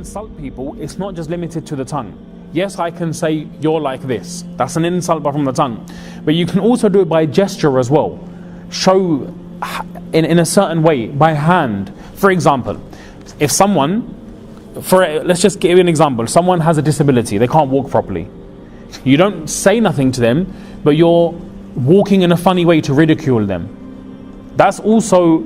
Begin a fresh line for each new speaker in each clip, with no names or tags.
insult people, it's not just limited to the tongue. Yes, I can say you're like this. That's an insult from the tongue. But you can also do it by gesture as well. Show in a certain way, by hand. For example, if someone, let's just give you an example. Someone has a disability, they can't walk properly. You don't say nothing to them, but you're walking in a funny way to ridicule them. That's also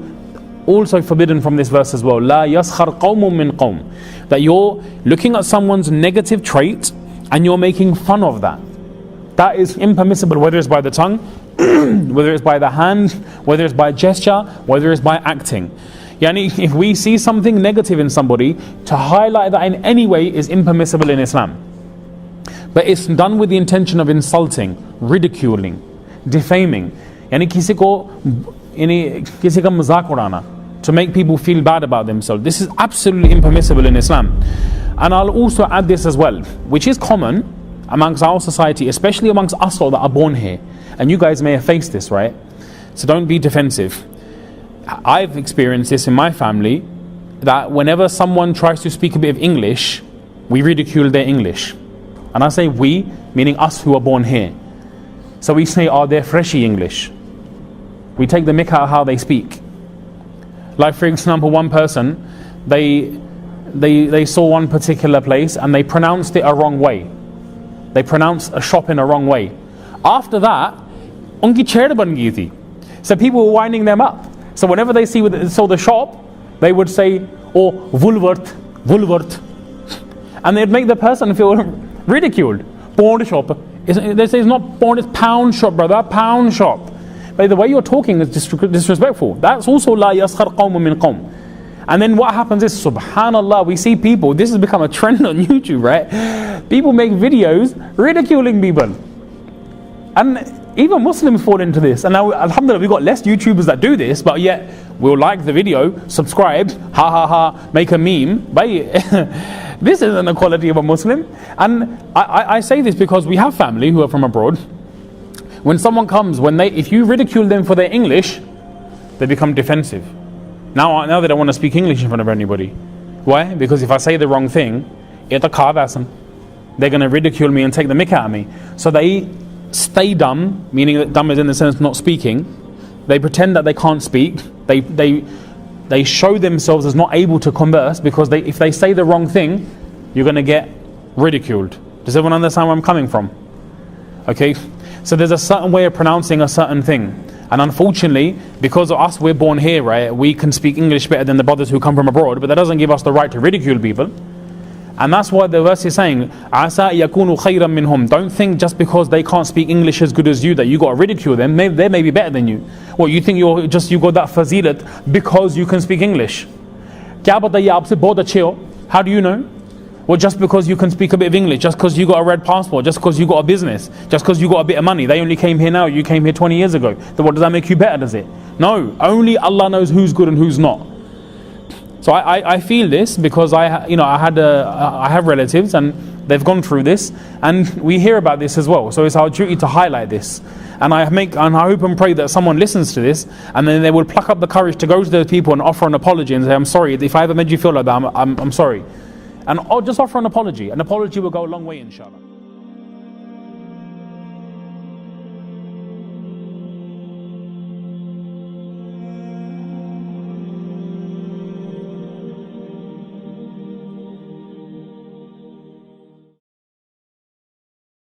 forbidden from this verse as well. لا يسخر قوم من قوم. That you're looking at someone's negative trait and you're making fun of that. That is impermissible, whether it's by the tongue, whether it's by the hand, whether it's by gesture, whether it's by acting. Yani, if we see something negative in somebody, to highlight that in any way is impermissible in Islam. But it's done with the intention of insulting, ridiculing, defaming. Yani किसी का मजाक उड़ाना, to make people feel bad about themselves. This is absolutely impermissible in Islam. And I'll also add this as well, which is common amongst our society, especially amongst us all that are born here. And you guys may have faced this, right? So don't be defensive. I've experienced this in my family, that whenever someone tries to speak a bit of English, we ridicule their English. And I say we, meaning us who are born here. So we say, oh, they're freshy English. We take the mick out of how they speak. Like for example, one person, they saw one particular place and they pronounced it a wrong way. They pronounced a shop in a wrong way. After that, unki chair ban gayi thi. So people were winding them up. So whenever they saw the shop, they would say, oh, Woolworth. And they'd make the person feel ridiculed. Pound shop. They say it's not pound, it's pound shop, brother, pound shop. But the way you're talking is disrespectful. That's also la yaskhar qawmun min qawm. And then what happens is, subhanallah, we see people, this has become a trend on YouTube, right? People make videos ridiculing people. And even Muslims fall into this. And now, alhamdulillah, we've got less YouTubers that do this, but yet we'll like the video, subscribe, make a meme. This isn't the quality of a Muslim. And I say this because we have family who are from abroad. When someone comes, if you ridicule them for their English, they become defensive. Now they don't want to speak English in front of anybody. Why? Because if I say the wrong thing, they're going to ridicule me and take the mick out of me. So they stay dumb, meaning that dumb is in the sense not speaking. They pretend that they can't speak. They show themselves as not able to converse, because if they say the wrong thing, you're going to get ridiculed. Does everyone understand where I'm coming from? Okay? So there's a certain way of pronouncing a certain thing. And unfortunately, because of us, we're born here, right? We can speak English better than the brothers who come from abroad, but that doesn't give us the right to ridicule people. And that's what the verse is saying. Asa yakunu khayran minhum. Don't think just because they can't speak English as good as you that you got to ridicule them. They may be better than you. Well, you think you got that fazilat because you can speak English? How do you know? Well, just because you can speak a bit of English, just because you got a red passport, just because you got a business, just because you got a bit of money. They only came here now, you came here 20 years ago. Then what does that make you better, does it? No, only Allah knows who's good and who's not. So I feel this because I have relatives and they've gone through this, and we hear about this as well. So it's our duty to highlight this. And I hope and pray that someone listens to this, and then they will pluck up the courage to go to those people and offer an apology and say, I'm sorry, if I ever made you feel like that, I'm sorry. And just offer an apology. An apology will go a long way, inshallah.